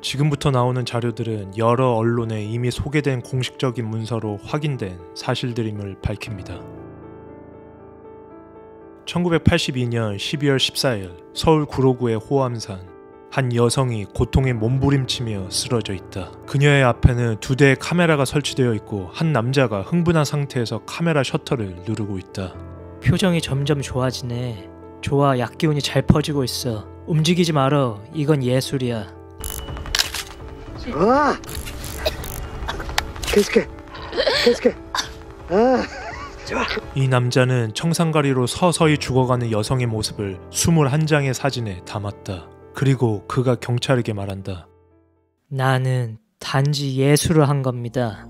지금부터 나오는 자료들은 여러 언론에 이미 소개된 공식적인 문서로 확인된 사실들임을 밝힙니다. 1982년 12월 14일 서울 구로구의 호암산, 한 여성이 고통에 몸부림치며 쓰러져 있다. 그녀의 앞에는 2대의 카메라가 설치되어 있고 한 남자가 흥분한 상태에서 카메라 셔터를 누르고 있다. 표정이 점점 좋아지네. 좋아, 약기운이 잘 퍼지고 있어. 움직이지 말어. 이건 예술이야. 계속해. 좋아. 이 남자는 청산가리로 서서히 죽어가는 여성의 모습을 21장의 사진에 담았다. 그리고 그가 경찰에게 말한다. 나는 단지 예술을 한 겁니다.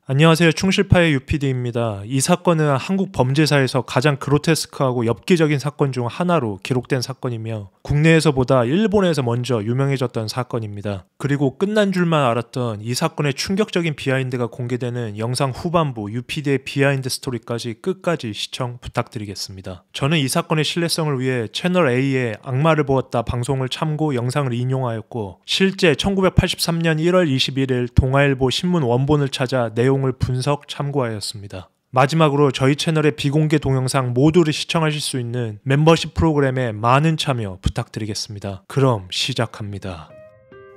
안녕하세요. 충실파의 UPD입니다. 이 사건은 한국 범죄사에서 가장 그로테스크하고 엽기적인 사건 중 하나로 기록된 사건이며 국내에서보다 일본에서 먼저 유명해졌던 사건입니다. 그리고 끝난 줄만 알았던 이 사건의 충격적인 비하인드가 공개되는 영상 후반부 UPD의 비하인드 스토리까지 끝까지 시청 부탁드리겠습니다. 저는 이 사건의 신뢰성을 위해 채널A의 악마를 보았다 방송을 참고 영상을 인용하였고 실제 1983년 1월 21일 동아일보 신문 원본을 찾아 내용을 분석 참고하였습니다. 마지막으로 저희 채널의 비공개 동영상 모두를 시청하실 수 있는 멤버십 프로그램에 많은 참여 부탁드리겠습니다. 그럼 시작합니다.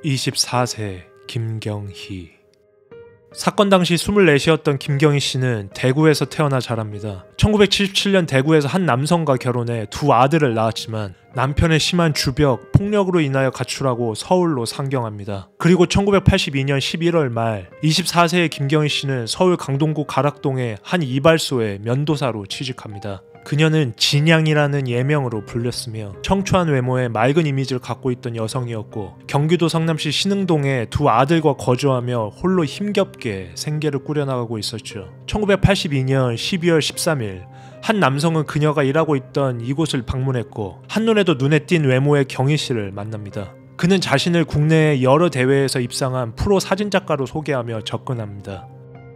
24세 김경희. 사건 당시 24이었던 김경희 씨는 대구에서 태어나 자랍니다. 1977년 대구에서 한 남성과 결혼해 2 아들을 낳았지만 남편의 심한 주벽, 폭력으로 인하여 가출하고 서울로 상경합니다. 그리고 1982년 11월 말 24세의 김경희 씨는 서울 강동구 가락동의 한 이발소에 면도사로 취직합니다. 그녀는 진양이라는 예명으로 불렸으며 청초한 외모에 맑은 이미지를 갖고 있던 여성이었고 경기도 성남시 신흥동에 2 아들과 거주하며 홀로 힘겹게 생계를 꾸려나가고 있었죠. 1982년 12월 13일 한 남성은 그녀가 일하고 있던 이곳을 방문했고 한눈에도 눈에 띈 외모의 경희 씨를 만납니다. 그는 자신을 국내의 여러 대회에서 입상한 프로 사진작가로 소개하며 접근합니다.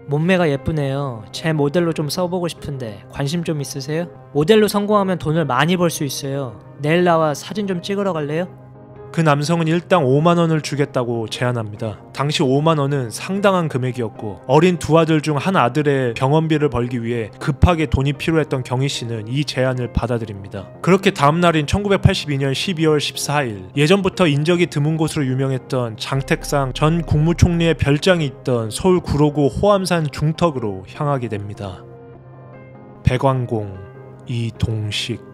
몸매가 예쁘네요. 제 모델로 좀 써보고 싶은데 관심 좀 있으세요? 모델로 성공하면 돈을 많이 벌 수 있어요. 내일 나와 사진 좀 찍으러 갈래요? 그 남성은 일당 5만원을 주겠다고 제안합니다. 당시 5만원은 상당한 금액이었고 어린 2 아들 중 한 아들의 병원비를 벌기 위해 급하게 돈이 필요했던 경희 씨는 이 제안을 받아들입니다. 그렇게 다음 날인 1982년 12월 14일 예전부터 인적이 드문 곳으로 유명했던 장택상 전 국무총리의 별장이 있던 서울 구로구 호암산 중턱으로 향하게 됩니다. 백왕공 이동식.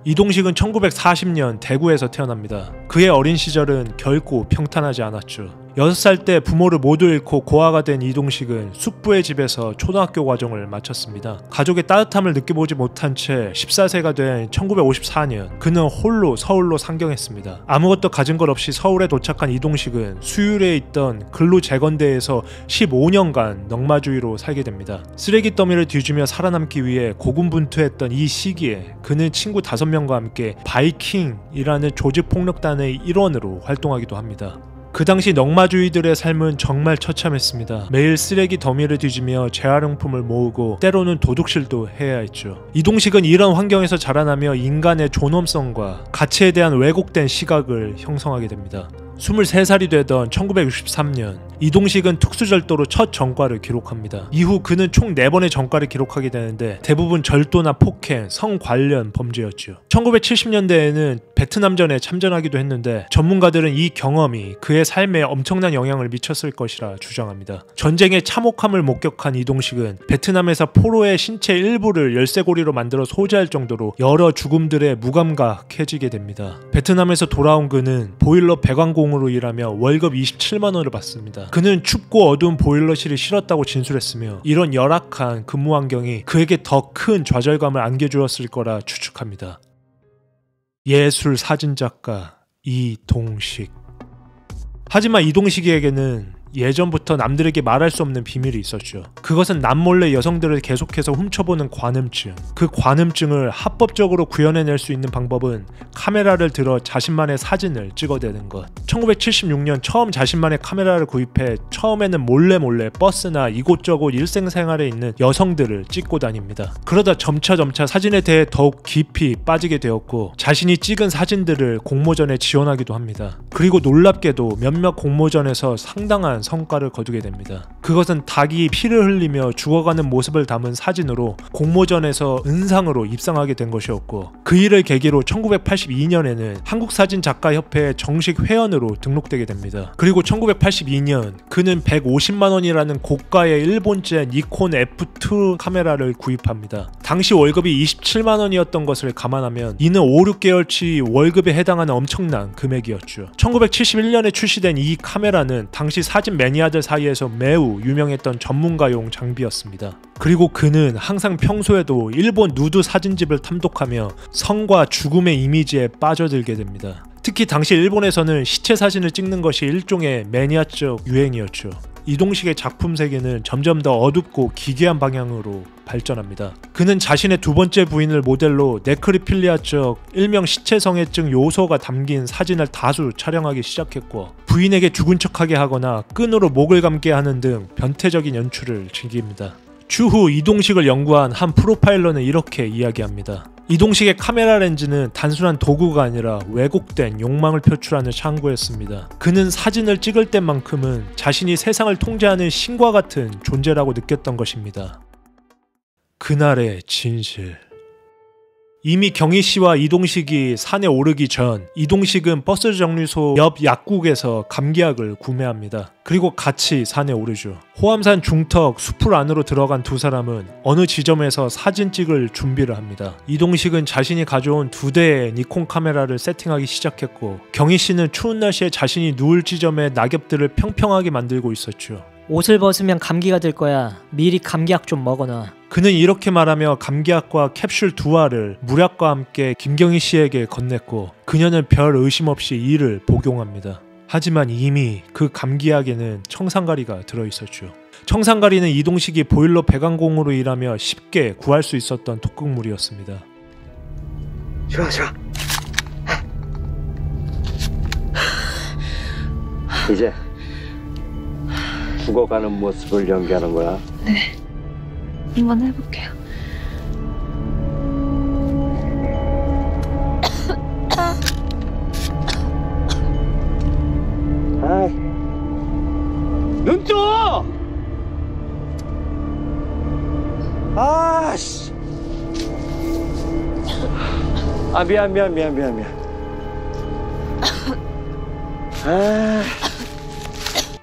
이동식은 1940년 대구에서 태어납니다. 그의 어린 시절은 결코 평탄하지 않았죠. 6살 때 부모를 모두 잃고 고아가 된 이동식은 숙부의 집에서 초등학교 과정을 마쳤습니다. 가족의 따뜻함을 느껴보지 못한 채 14세가 된 1954년 그는 홀로 서울로 상경했습니다. 아무것도 가진 것 없이 서울에 도착한 이동식은 수유리에 있던 근로재건대에서 15년간 넉마주의로 살게 됩니다. 쓰레기 더미를 뒤주며 살아남기 위해 고군분투했던 이 시기에 그는 친구 5명과 함께 바이킹이라는 조직폭력단의 일원으로 활동하기도 합니다. 그 당시 넉마주의들의 삶은 정말 처참했습니다. 매일 쓰레기 더미를 뒤지며 재활용품을 모으고 때로는 도둑질도 해야 했죠. 이동식은 이런 환경에서 자라나며 인간의 존엄성과 가치에 대한 왜곡된 시각을 형성하게 됩니다. 23살이 되던 1963년 이동식은 특수절도로 첫 전과를 기록합니다. 이후 그는 총 4번의 전과를 기록하게 되는데 대부분 절도나 폭행, 성 관련 범죄였죠. 1970년대에는 베트남전에 참전하기도 했는데 전문가들은 이 경험이 그의 삶에 엄청난 영향을 미쳤을 것이라 주장합니다. 전쟁의 참혹함을 목격한 이동식은 베트남에서 포로의 신체 일부를 열쇠고리로 만들어 소지할 정도로 여러 죽음들에 무감각해지게 됩니다. 베트남에서 돌아온 그는 보일러 배관공으로 일하며 월급 27만원을 받습니다. 그는 춥고 어두운 보일러실이 싫었다고 진술했으며 이런 열악한 근무 환경이 그에게 더 큰 좌절감을 안겨주었을 거라 추측합니다. 예술 사진작가 이동식. 하지만 이동식에게는 예전부터 남들에게 말할 수 없는 비밀이 있었죠. 그것은 남몰래 여성들을 계속해서 훔쳐보는 관음증. 그 관음증을 합법적으로 구현해낼 수 있는 방법은 카메라를 들어 자신만의 사진을 찍어대는 것. 1976년 처음 자신만의 카메라를 구입해 처음에는 몰래 버스나 이곳저곳 일생생활에 있는 여성들을 찍고 다닙니다. 그러다 점차 사진에 대해 더욱 깊이 빠지게 되었고 자신이 찍은 사진들을 공모전에 지원하기도 합니다. 그리고 놀랍게도 몇몇 공모전에서 상당한 성과를 거두게 됩니다. 그것은 닭이 피를 흘리며 죽어가는 모습을 담은 사진으로 공모전에서 은상으로 입상하게 된 것이었고 그 일을 계기로 1982년에는 한국사진작가협회의 정식 회원으로 등록되게 됩니다. 그리고 1982년 그는 150만 원이라는 고가의 일본제 니콘 F2 카메라를 구입합니다. 당시 월급이 27만 원이었던 것을 감안하면 이는 5-6개월치 월급에 해당하는 엄청난 금액이었죠. 1971년에 출시된 이 카메라는 당시 사진 매니아들 사이에서 매우 유명했던 전문가용 장비였습니다. 그리고 그는 항상 평소에도 일본 누드 사진집을 탐독하며 성과 죽음의 이미지에 빠져들게 됩니다. 특히 당시 일본에서는 시체 사진을 찍는 것이 일종의 매니아적 유행이었죠. 이동식의 작품 세계는 점점 더 어둡고 기괴한 방향으로 발전합니다. 그는 자신의 두 번째 부인을 모델로 네크리필리아적 일명 시체성애증 요소가 담긴 사진을 다수 촬영하기 시작했고 부인에게 죽은 척하게 하거나 끈으로 목을 감게 하는 등 변태적인 연출을 즐깁니다. 추후 이동식을 연구한 한 프로파일러는 이렇게 이야기합니다. 이동식의 카메라 렌즈는 단순한 도구가 아니라 왜곡된 욕망을 표출하는 창구였습니다. 그는 사진을 찍을 때만큼은 자신이 세상을 통제하는 신과 같은 존재라고 느꼈던 것입니다. 그날의 진실. 이미 경희씨와 이동식이 산에 오르기 전 이동식은 버스 정류소 옆 약국에서 감기약을 구매합니다. 그리고 같이 산에 오르죠. 호암산 중턱 숲풀 안으로 들어간 두 사람은 어느 지점에서 사진 찍을 준비를 합니다. 이동식은 자신이 가져온 2대의 니콘 카메라를 세팅하기 시작했고 경희씨는 추운 날씨에 자신이 누울 지점에 낙엽들을 평평하게 만들고 있었죠. 옷을 벗으면 감기가 들 거야. 미리 감기약 좀 먹어놔. 그는 이렇게 말하며 감기약과 캡슐 2알을 물약과 함께 김경희 씨에게 건넸고 그녀는 별 의심 없이 이를 복용합니다. 하지만 이미 그 감기약에는 청산가리가 들어있었죠. 청산가리는 이동식이 보일러 배관공으로 일하며 쉽게 구할 수 있었던 독극물이었습니다. 좋아. 이제 죽어가는 모습을 연기하는 거야. 네, 한번 해볼게요. 아이, 눈 떠! 아씨. 아, 미안. 아.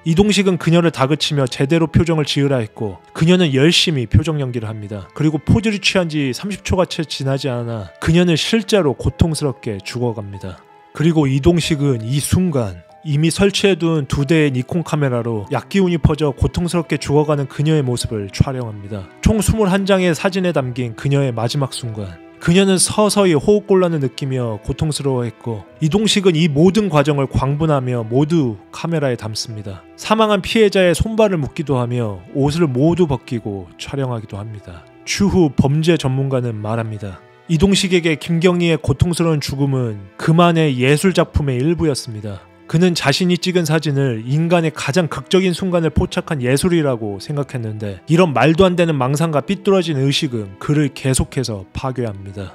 이동식은 그녀를 다그치며 제대로 표정을 지으라 했고 그녀는 열심히 표정 연기를 합니다. 그리고 포즈를 취한 지 30초가 채 지나지 않아 그녀는 실제로 고통스럽게 죽어갑니다. 그리고 이동식은 이 순간 이미 설치해둔 2대의 니콘 카메라로 약기운이 퍼져 고통스럽게 죽어가는 그녀의 모습을 촬영합니다. 총 21장의 사진에 담긴 그녀의 마지막 순간 그녀는 서서히 호흡곤란을 느끼며 고통스러워했고 이동식은 이 모든 과정을 광분하며 모두 카메라에 담습니다. 사망한 피해자의 손발을 묶기도 하며 옷을 모두 벗기고 촬영하기도 합니다. 추후 범죄 전문가는 말합니다. 이동식에게 김경희의 고통스러운 죽음은 그만의 예술작품의 일부였습니다. 그는 자신이 찍은 사진을 인간의 가장 극적인 순간을 포착한 예술이라고 생각했는데 이런 말도 안 되는 망상과 삐뚤어진 의식은 그를 계속해서 파괴합니다.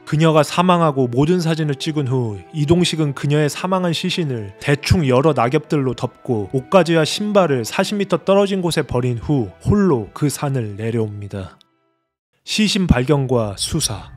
그녀가 사망하고 모든 사진을 찍은 후 이동식은 그녀의 사망한 시신을 대충 여러 낙엽들로 덮고 옷가지와 신발을 40m 떨어진 곳에 버린 후 홀로 그 산을 내려옵니다. 시신 발견과 수사.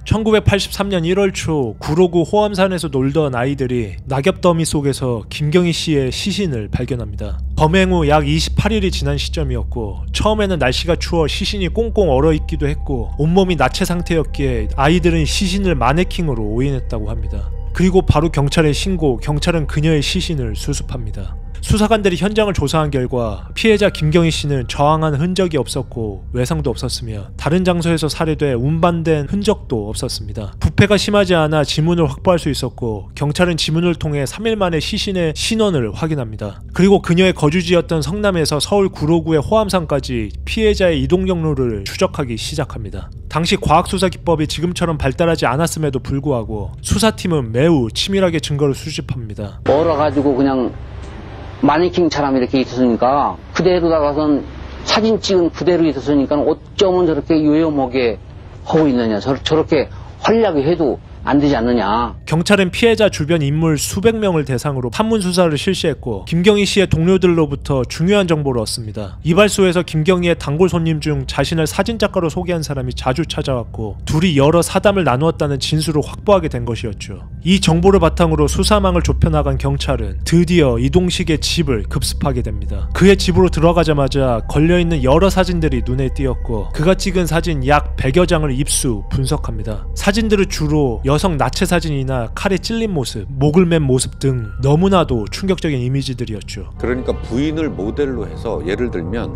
1983년 1월 초 구로구 호암산에서 놀던 아이들이 낙엽 더미 속에서 김경희 씨의 시신을 발견합니다. 범행 후 약 28일이 지난 시점이었고 처음에는 날씨가 추워 시신이 꽁꽁 얼어있기도 했고 온몸이 나체 상태였기에 아이들은 시신을 마네킹으로 오인했다고 합니다. 그리고 바로 경찰에 신고 경찰은 그녀의 시신을 수습합니다. 수사관들이 현장을 조사한 결과 피해자 김경희 씨는 저항한 흔적이 없었고 외상도 없었으며 다른 장소에서 살해돼 운반된 흔적도 없었습니다. 부패가 심하지 않아 지문을 확보할 수 있었고 경찰은 지문을 통해 3일 만에 시신의 신원을 확인합니다. 그리고 그녀의 거주지였던 성남에서 서울 구로구의 호암산까지 피해자의 이동 경로를 추적하기 시작합니다. 당시 과학수사 기법이 지금처럼 발달하지 않았음에도 불구하고 수사팀은 매우 치밀하게 증거를 수집합니다. 얼어가지고 그냥 마네킹처럼 이렇게 있었으니까 그대로 나가선 사진 찍은 그대로 있었으니까 어쩌면 저렇게 요염하게 하고 있느냐, 저렇게 활약을 해도 안 되지 않느냐. 경찰은 피해자 주변 인물 수백 명을 대상으로 판문 수사를 실시했고 김경희 씨의 동료들로부터 중요한 정보를 얻습니다. 이발소에서 김경희의 단골 손님 중 자신을 사진작가로 소개한 사람이 자주 찾아왔고 둘이 여러 사담을 나누었다는 진술을 확보하게 된 것이었죠. 이 정보를 바탕으로 수사망을 좁혀나간 경찰은 드디어 이동식의 집을 급습하게 됩니다. 그의 집으로 들어가자마자 걸려있는 여러 사진들이 눈에 띄었고 그가 찍은 사진 약 100여 장을 입수 분석합니다. 사진들은 주로 여성 나체 사진이나 칼에 찔린 모습, 목을 맨 모습 등 너무나도 충격적인 이미지들이었죠. 그러니까 부인을 모델로 해서 예를 들면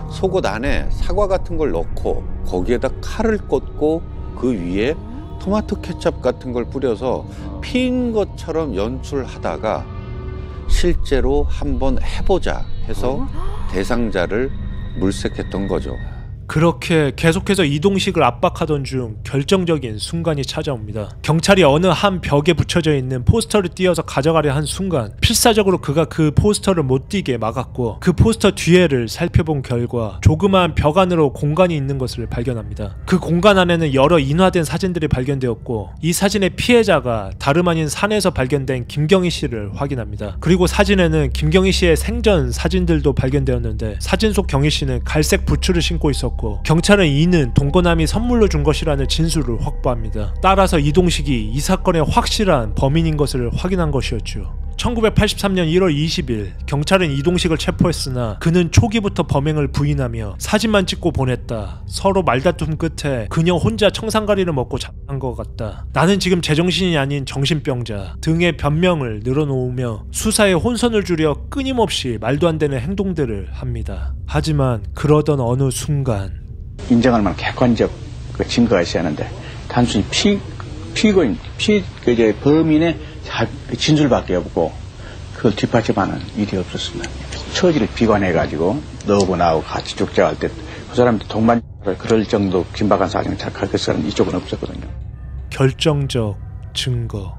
속옷 안에 사과 같은 걸 넣고 거기에다 칼을 꽂고 그 위에 토마토 케첩 같은 걸 뿌려서 피인 것처럼 연출하다가 실제로 한번 해보자 해서 대상자를 물색했던 거죠. 그렇게 계속해서 이동식을 압박하던 중 결정적인 순간이 찾아옵니다. 경찰이 어느 한 벽에 붙여져 있는 포스터를 띄어서 가져가려 한 순간 필사적으로 그가 그 포스터를 못 띄게 막았고 그 포스터 뒤에를 살펴본 결과 조그마한 벽 안으로 공간이 있는 것을 발견합니다. 그 공간 안에는 여러 인화된 사진들이 발견되었고 이 사진의 피해자가 다름 아닌 산에서 발견된 김경희 씨를 확인합니다. 그리고 사진에는 김경희 씨의 생전 사진들도 발견되었는데 사진 속 경희 씨는 갈색 부츠를 신고 있었고 경찰은 이는 동거남이 선물로 준 것이라는 진술을 확보합니다. 따라서 이동식이 이 사건의 확실한 범인인 것을 확인한 것이었죠. 1983년 1월 20일 경찰은 이동식을 체포했으나 그는 초기부터 범행을 부인하며 사진만 찍고 보냈다. 서로 말다툼 끝에 그녀 혼자 청산가리를 먹고 잠든 것 같다. 나는 지금 제정신이 아닌 정신병자 등의 변명을 늘어놓으며 수사에 혼선을 주려 끊임없이 말도 안 되는 행동들을 합니다. 하지만 그러던 어느 순간 인정할 만한 객관적 증거가 있어야 하는데 단순히 범인의 진술밖에 없고 그걸 뒷받침하는 일이 없었습니다. 처지를 비관해가지고 너하고 나하고 같이 죽자할 때 그 사람도 동반자를 그럴 정도 긴박한 사정을 착할 그 사람 이쪽은 없었거든요. 결정적 증거.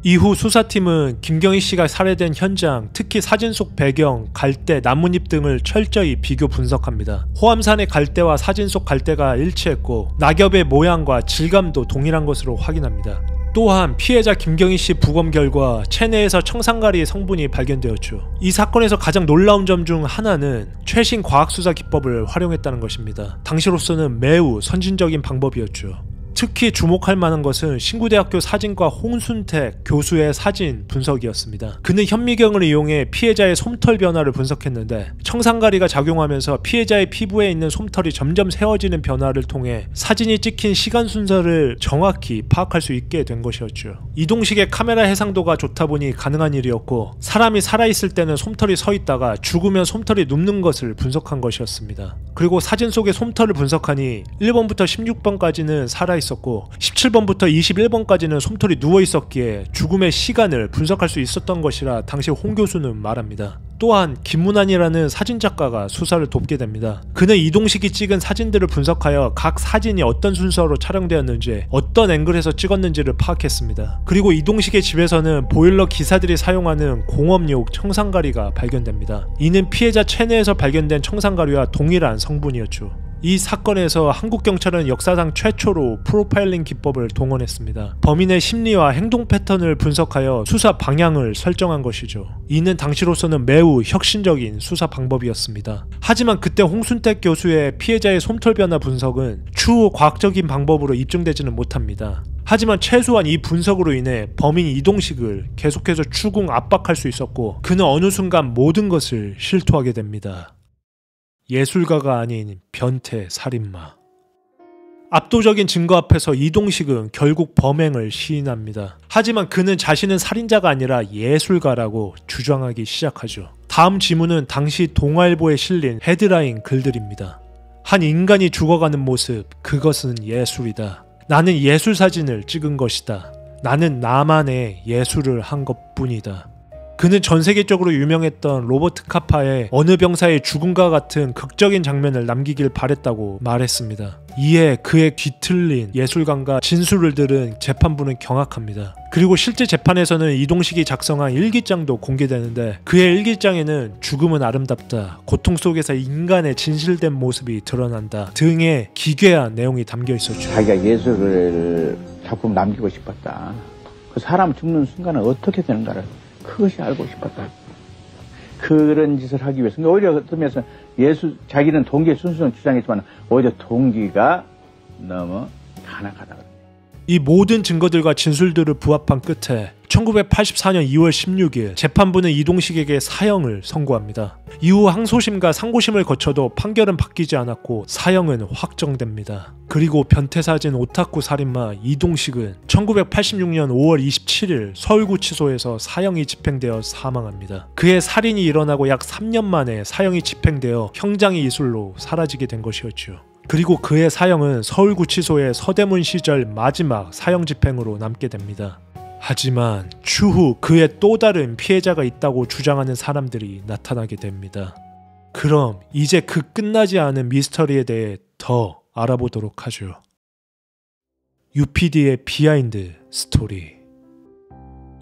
이후 수사팀은 김경희 씨가 살해된 현장, 특히 사진 속 배경, 갈대, 나뭇잎 등을 철저히 비교 분석합니다. 호암산의 갈대와 사진 속 갈대가 일치했고 낙엽의 모양과 질감도 동일한 것으로 확인합니다. 또한 피해자 김경희 씨 부검 결과 체내에서 청산가리의 성분이 발견되었죠. 이 사건에서 가장 놀라운 점 중 하나는 최신 과학수사 기법을 활용했다는 것입니다. 당시로서는 매우 선진적인 방법이었죠. 특히 주목할 만한 것은 신구대학교 사진과 홍순택 교수의 사진 분석이었습니다. 그는 현미경을 이용해 피해자의 솜털 변화를 분석했는데 청산가리가 작용하면서 피해자의 피부에 있는 솜털이 점점 새어지는 변화를 통해 사진이 찍힌 시간 순서를 정확히 파악할 수 있게 된 것이었죠. 이동식의 카메라 해상도가 좋다 보니 가능한 일이었고 사람이 살아있을 때는 솜털이 서 있다가 죽으면 솜털이 눕는 것을 분석한 것이었습니다. 그리고 사진 속의 솜털을 분석하니 1번부터 16번까지는 살아있었고 17번부터 21번까지는 솜털이 누워있었기에 죽음의 시간을 분석할 수 있었던 것이라 당시 홍 교수는 말합니다. 또한 김문환이라는 사진작가가 수사를 돕게 됩니다. 그는 이동식이 찍은 사진들을 분석하여 각 사진이 어떤 순서로 촬영되었는지 어떤 앵글에서 찍었는지를 파악했습니다. 그리고 이동식의 집에서는 보일러 기사들이 사용하는 공업용 청산가리가 발견됩니다. 이는 피해자 체내에서 발견된 청산가리와 동일한 성분이었죠. 이 사건에서 한국 경찰은 역사상 최초로 프로파일링 기법을 동원했습니다. 범인의 심리와 행동 패턴을 분석하여 수사 방향을 설정한 것이죠. 이는 당시로서는 매우 혁신적인 수사 방법이었습니다. 하지만 그때 홍순택 교수의 피해자의 솜털 변화 분석은 추후 과학적인 방법으로 입증되지는 못합니다. 하지만 최소한 이 분석으로 인해 범인 이동식을 계속해서 추궁 압박할 수 있었고 그는 어느 순간 모든 것을 실토하게 됩니다. 예술가가 아닌 변태 살인마. 압도적인 증거 앞에서 이동식은 결국 범행을 시인합니다. 하지만 그는 자신은 살인자가 아니라 예술가라고 주장하기 시작하죠. 다음 지문은 당시 동아일보에 실린 헤드라인 글들입니다. 한 인간이 죽어가는 모습, 그것은 예술이다. 나는 예술 사진을 찍은 것이다. 나는 나만의 예술을 한 것뿐이다. 그는 전 세계적으로 유명했던 로버트 카파의 어느 병사의 죽음과 같은 극적인 장면을 남기길 바랬다고 말했습니다. 이에 그의 뒤틀린 예술관과 진술을 들은 재판부는 경악합니다. 그리고 실제 재판에서는 이동식이 작성한 일기장도 공개되는데 그의 일기장에는 죽음은 아름답다, 고통 속에서 인간의 진실된 모습이 드러난다 등의 기괴한 내용이 담겨 있었죠. 자기가 예술을 작품 남기고 싶었다. 그 사람 죽는 순간은 어떻게 되는가를 그것이 알고 싶었다. 그런 짓을 하기 위해서 오히려 어떤 면에서 자기는 동기의 순수는 주장했지만 오히려 동기가 너무 간악하다. 이 모든 증거들과 진술들을 부합한 끝에 1984년 2월 16일 재판부는 이동식에게 사형을 선고합니다. 이후 항소심과 상고심을 거쳐도 판결은 바뀌지 않았고 사형은 확정됩니다. 그리고 변태사진 오타쿠 살인마 이동식은 1986년 5월 27일 서울구치소에서 사형이 집행되어 사망합니다. 그의 살인이 일어나고 약 3년 만에 사형이 집행되어 형장의 이슬로 사라지게 된 것이었죠. 그리고 그의 사형은 서울구치소의 서대문 시절 마지막 사형 집행으로 남게 됩니다. 하지만 추후 그의 또 다른 피해자가 있다고 주장하는 사람들이 나타나게 됩니다. 그럼 이제 그 끝나지 않은 미스터리에 대해 더 알아보도록 하죠. UPD의 비하인드 스토리.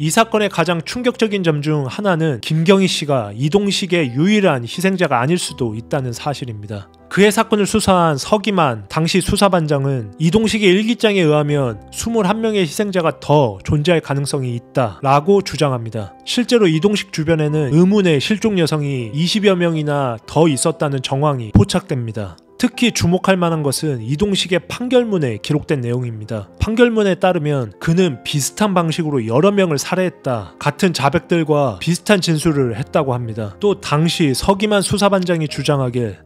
이 사건의 가장 충격적인 점 중 하나는 김경희 씨가 이동식의 유일한 희생자가 아닐 수도 있다는 사실입니다. 그의 사건을 수사한 서기만 당시 수사반장은 이동식의 일기장에 의하면 21명의 희생자가 더 존재할 가능성이 있다라고 주장합니다. 실제로 이동식 주변에는 의문의 실종 여성이 20여 명이나 더 있었다는 정황이 포착됩니다. 특히 주목할 만한 것은 이동식의 판결문에 기록된 내용입니다. 판결문에 따르면 그는 비슷한 방식으로 여러 명을 살해했다, 같은 자백들과 비슷한 진술을 했다고 합니다. 또 당시 서기만 수사반장이 주장하길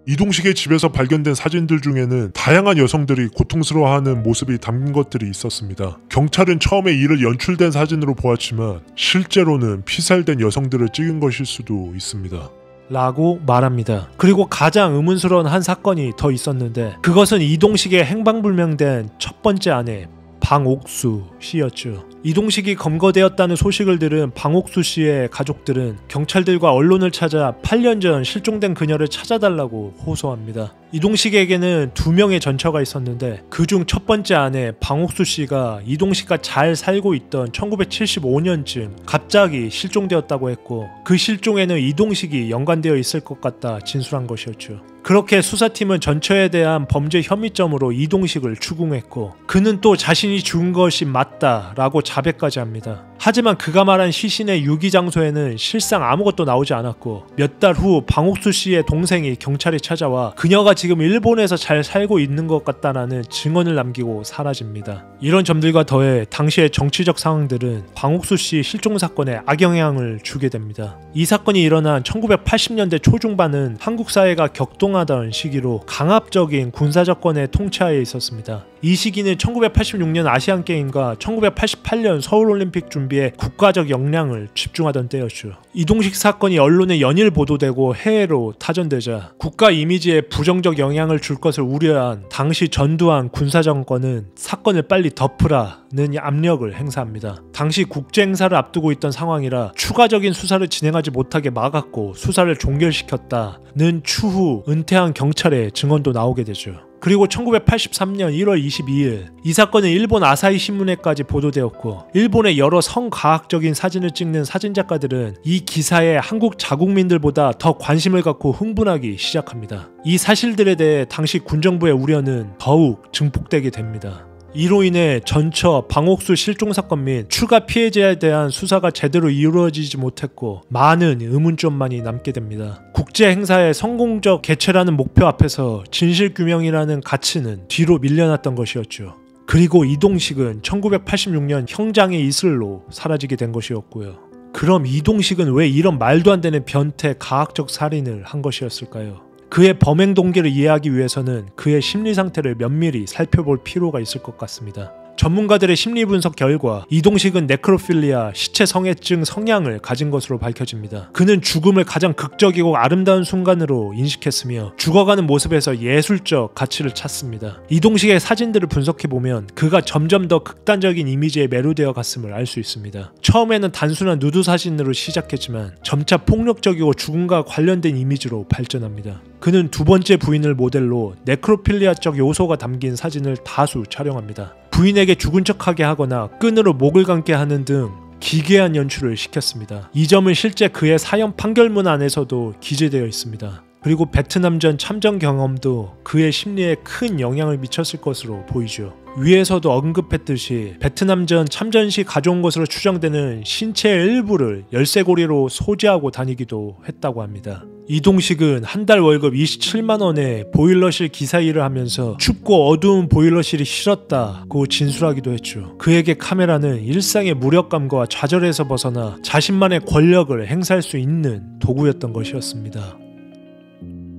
이동식의 집에서 발견된 사진들 중에는 다양한 여성들이 고통스러워하는 모습이 담긴 것들이 있었습니다. 경찰은 처음에 이를 연출된 사진으로 보았지만 실제로는 피살된 여성들을 찍은 것일 수도 있습니다. 라고 말합니다. 그리고 가장 의문스러운 한 사건이 더 있었는데 그것은 이동식의 행방불명된 첫 번째 아내 방옥수 씨였죠. 이동식이 검거되었다는 소식을 들은 방옥수 씨의 가족들은 경찰들과 언론을 찾아 8년 전 실종된 그녀를 찾아달라고 호소합니다. 이동식에게는 2명의 전처가 있었는데 그중 첫 번째 아내 방옥수 씨가 이동식과 잘 살고 있던 1975년쯤 갑자기 실종되었다고 했고 그 실종에는 이동식이 연관되어 있을 것 같다 진술한 것이었죠. 그렇게 수사팀은 전처에 대한 범죄 혐의점으로 이동식을 추궁했고 그는 또 자신이 죽은 것이 맞다라고 자백까지 합니다. 하지만 그가 말한 시신의 유기장소에는 실상 아무것도 나오지 않았고 몇 달 후 방옥수 씨의 동생이 경찰에 찾아와 그녀가 지금 일본에서 잘 살고 있는 것 같다라는 증언을 남기고 사라집니다. 이런 점들과 더해 당시의 정치적 상황들은 방옥수 씨 실종 사건에 악영향을 주게 됩니다. 이 사건이 일어난 1980년대 초중반은 한국 사회가 격동하던 시기로 강압적인 군사정권의 통치하에 있었습니다. 이 시기는 1986년 아시안게임과 1988년 서울올림픽 준비에 국가적 역량을 집중하던 때였죠. 이동식 사건이 언론에 연일 보도되고 해외로 타전되자 국가 이미지에 부정적 영향을 줄 것을 우려한 당시 전두환 군사정권은 사건을 빨리 덮으라는 압력을 행사합니다. 당시 국제 행사를 앞두고 있던 상황이라 추가적인 수사를 진행하지 못하게 막았고 수사를 종결시켰다는 추후 은퇴한 경찰의 증언도 나오게 되죠. 그리고 1983년 1월 22일 이 사건은 일본 아사히 신문에까지 보도되었고 일본의 여러 성과학적인 사진을 찍는 사진작가들은 이 기사에 한국 자국민들보다 더 관심을 갖고 흥분하기 시작합니다. 이 사실들에 대해 당시 군정부의 우려는 더욱 증폭되게 됩니다. 이로 인해 전처 방옥수 실종 사건 및 추가 피해자에 대한 수사가 제대로 이루어지지 못했고 많은 의문점만이 남게 됩니다. 국제 행사의 성공적 개최라는 목표 앞에서 진실규명이라는 가치는 뒤로 밀려났던 것이었죠. 그리고 이동식은 1986년 형장의 이슬로 사라지게 된 것이었고요. 그럼 이동식은 왜 이런 말도 안 되는 변태 가학적 살인을 한 것이었을까요? 그의 범행 동기를 이해하기 위해서는 그의 심리 상태를 면밀히 살펴볼 필요가 있을 것 같습니다. 전문가들의 심리 분석 결과 이동식은 네크로필리아, 시체 성애증 성향을 가진 것으로 밝혀집니다. 그는 죽음을 가장 극적이고 아름다운 순간으로 인식했으며 죽어가는 모습에서 예술적 가치를 찾습니다. 이동식의 사진들을 분석해보면 그가 점점 더 극단적인 이미지에 매료되어 갔음을 알 수 있습니다. 처음에는 단순한 누드 사진으로 시작했지만 점차 폭력적이고 죽음과 관련된 이미지로 발전합니다. 그는 두 번째 부인을 모델로 네크로필리아적 요소가 담긴 사진을 다수 촬영합니다. 부인에게 죽은 척하게 하거나 끈으로 목을 감게 하는 등 기괴한 연출을 시켰습니다. 이 점은 실제 그의 사형 판결문 안에서도 기재되어 있습니다. 그리고 베트남전 참전 경험도 그의 심리에 큰 영향을 미쳤을 것으로 보이죠. 위에서도 언급했듯이 베트남전 참전 시 가져온 것으로 추정되는 신체의 일부를 열쇠고리로 소지하고 다니기도 했다고 합니다. 이동식은 한 달 월급 27만 원에 보일러실 기사 일을 하면서 춥고 어두운 보일러실이 싫었다고 진술하기도 했죠. 그에게 카메라는 일상의 무력감과 좌절에서 벗어나 자신만의 권력을 행사할 수 있는 도구였던 것이었습니다.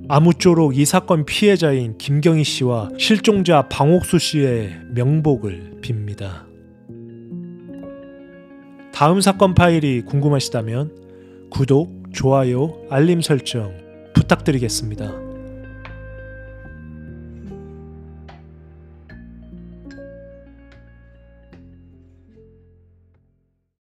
아무쪼록 이 사건 피해자인 김경희 씨와 실종자 방옥수 씨의 명복을 빕니다. 다음 사건 파일이 궁금하시다면 구독, 좋아요, 알림 설정 부탁드리겠습니다.